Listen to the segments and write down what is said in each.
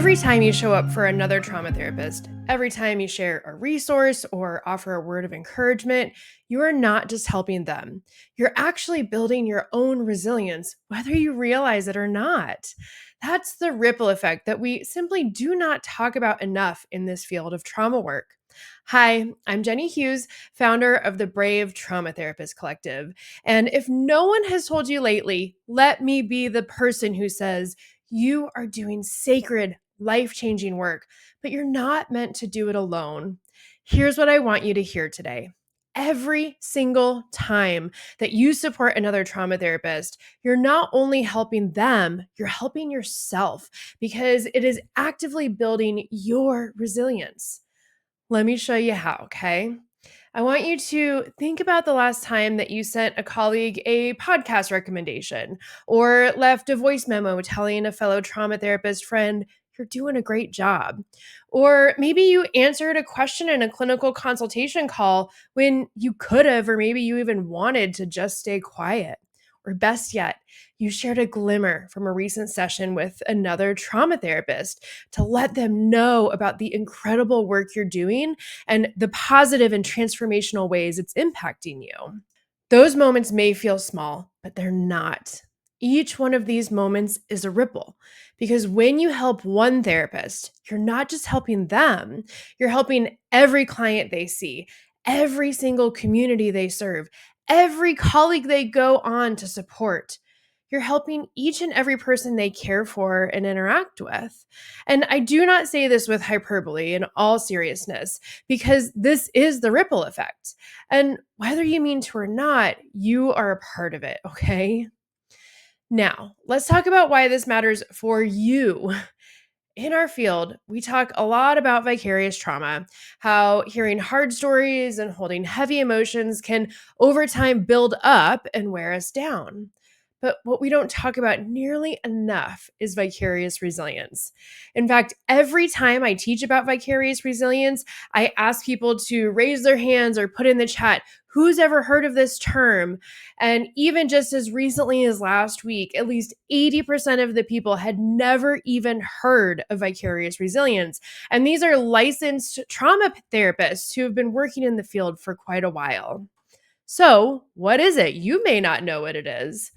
Every time you show up for another trauma therapist, every time you share a resource or offer a word of encouragement, you are not just helping them. You're actually building your own resilience, whether you realize it or not. That's the ripple effect that we simply do not talk about enough in this field of trauma work. Hi, I'm Jenny Hughes, founder of the Brave Trauma Therapist Collective. And if no one has told you lately, let me be the person who says, you are doing sacred, life changing work, but you're not meant to do it alone. Here's what I want you to hear today. Every single time that you support another trauma therapist, you're not only helping them, you're helping yourself because it is actively building your resilience. Let me show you how, okay? I want you to think about the last time that you sent a colleague a podcast recommendation or left a voice memo telling a fellow trauma therapist friend, you're doing a great job. Or maybe you answered a question in a clinical consultation call when you could have, or maybe you even wanted to just stay quiet. Or best yet, you shared a glimmer from a recent session with another trauma therapist to let them know about the incredible work you're doing and the positive and transformational ways it's impacting you. Those moments may feel small, but they're not. Each one of these moments is a ripple because when you help one therapist, you're not just helping them, you're helping every client they see, every single community they serve, every colleague they go on to support. You're helping each and every person they care for and interact with. And I do not say this with hyperbole in all seriousness, because this is the ripple effect. And whether you mean to or not, you are a part of it, okay? Now, let's talk about why this matters for you. In our field, we talk a lot about vicarious trauma, how hearing hard stories and holding heavy emotions can over time build up and wear us down. But what we don't talk about nearly enough is vicarious resilience. In fact, every time I teach about vicarious resilience, I ask people to raise their hands or put in the chat, who's ever heard of this term? And even just as recently as last week, at least 80% of the people had never even heard of vicarious resilience. And these are licensed trauma therapists who have been working in the field for quite a while. So, what is it? You may not know what it is.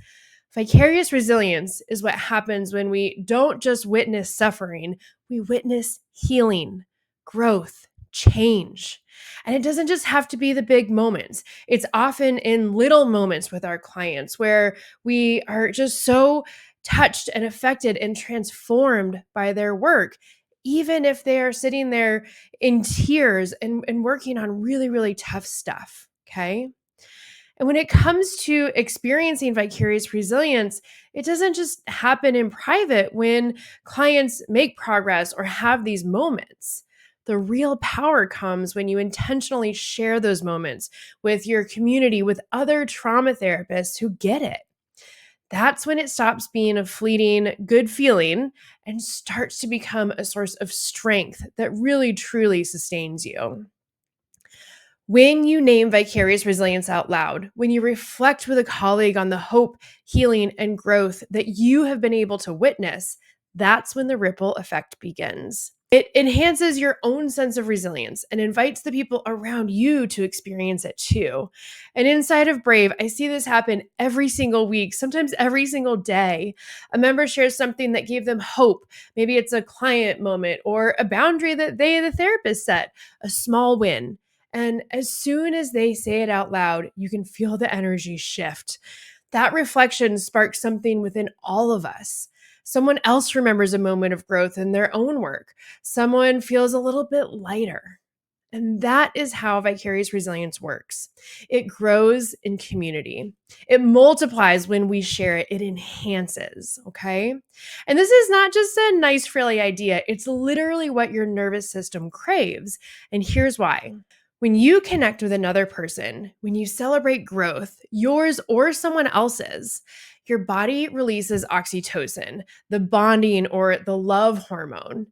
Vicarious resilience is what happens when we don't just witness suffering, we witness healing, growth, change. And it doesn't just have to be the big moments. It's often in little moments with our clients where we are just so touched and affected and transformed by their work, even if they are sitting there in tears and working on really, really tough stuff. Okay. And when it comes to experiencing vicarious resilience, it doesn't just happen in private when clients make progress or have these moments. The real power comes when you intentionally share those moments with your community, with other trauma therapists who get it. That's when it stops being a fleeting good feeling and starts to become a source of strength that really, truly sustains you. When you name vicarious resilience out loud, when you reflect with a colleague on the hope, healing, and growth that you have been able to witness, that's when the ripple effect begins. It enhances your own sense of resilience and invites the people around you to experience it too. And inside of Brave, I see this happen every single week, sometimes every single day. A member shares something that gave them hope. Maybe it's a client moment or a boundary that they, the therapist, set, a small win. And as soon as they say it out loud, you can feel the energy shift. That reflection sparks something within all of us. Someone else remembers a moment of growth in their own work. Someone feels a little bit lighter. And that is how vicarious resilience works. It grows in community. It multiplies when we share it. It enhances, okay? And this is not just a nice, frilly idea. It's literally what your nervous system craves. And here's why. When you connect with another person, when you celebrate growth, yours or someone else's, your body releases oxytocin, the bonding or the love hormone.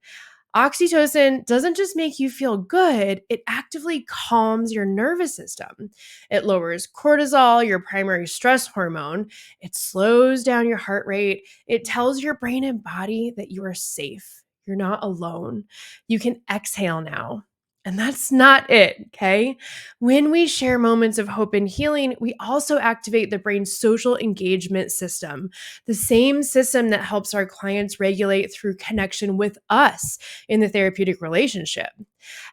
Oxytocin doesn't just make you feel good, it actively calms your nervous system. It lowers cortisol, your primary stress hormone. It slows down your heart rate. It tells your brain and body that you are safe. You're not alone. You can exhale now. And that's not it, okay? When we share moments of hope and healing, we also activate the brain's social engagement system, the same system that helps our clients regulate through connection with us in the therapeutic relationship.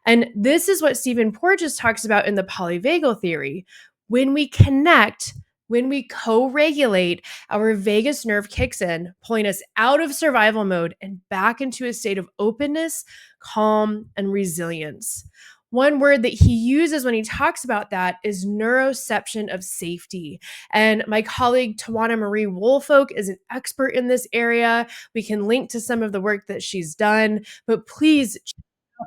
And this is what Stephen Porges talks about in the polyvagal theory. When we connect, when we co regulate, our vagus nerve kicks in, pulling us out of survival mode and back into a state of openness, calm, and resilience. One word that he uses when he talks about that is neuroception of safety. And my colleague Tawana Marie Woolfolk is an expert in this area. We can link to some of the work that she's done, but please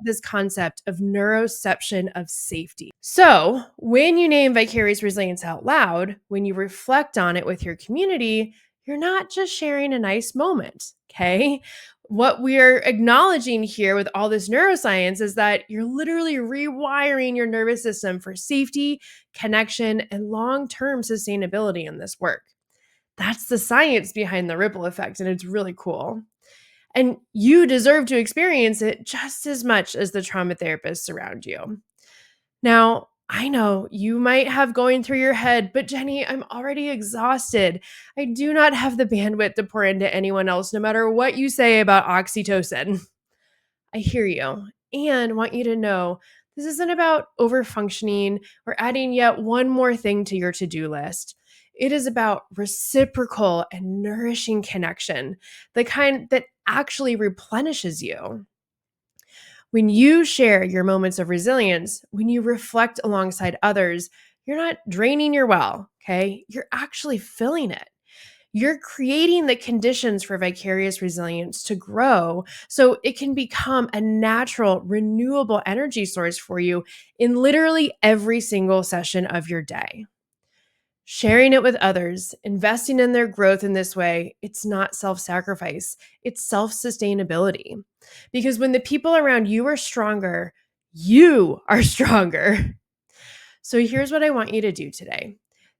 this concept of neuroception of safety. So, when you name vicarious resilience out loud, when you reflect on it with your community, you're not just sharing a nice moment, okay? What we're acknowledging here with all this neuroscience is that you're literally rewiring your nervous system for safety, connection, and long term sustainability in this work. That's the science behind the ripple effect, and it's really cool. And you deserve to experience it just as much as the trauma therapists around you. Now, I know you might have going through your head, but Jenny, I'm already exhausted. I do not have the bandwidth to pour into anyone else, no matter what you say about oxytocin. I hear you and want you to know this isn't about overfunctioning or adding yet one more thing to your to do list. It is about reciprocal and nourishing connection, the kind that actually replenishes you. When you share your moments of resilience, when you reflect alongside others, you're not draining your well, okay? You're actually filling it. You're creating the conditions for vicarious resilience to grow so it can become a natural, renewable energy source for you in literally every single session of your day. Sharing it with others, investing in their growth in this way, it's not self sacrifice, it's self sustainability. Because when the people around you are stronger, you are stronger. So here's what I want you to do today.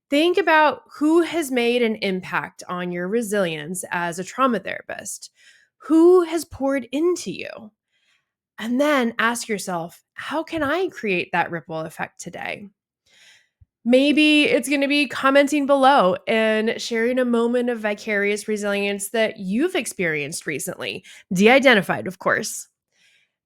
Think about who has made an impact on your resilience as a trauma therapist. Who has poured into you? And then ask yourself, how can I create that ripple effect today? Maybe it's going to be commenting below and sharing a moment of vicarious resilience that you've experienced recently, de identified, of course.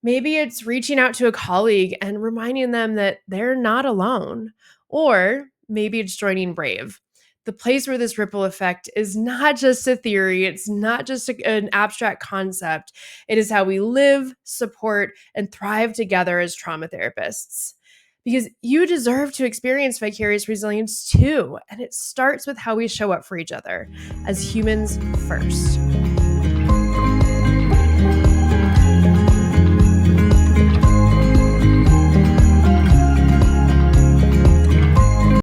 Maybe it's reaching out to a colleague and reminding them that they're not alone. Or maybe it's joining Brave, the place where this ripple effect is not just a theory, it's not just an abstract concept. It is how we live, support, and thrive together as trauma therapists. Because you deserve to experience vicarious resilience too. And it starts with how we show up for each other as humans first.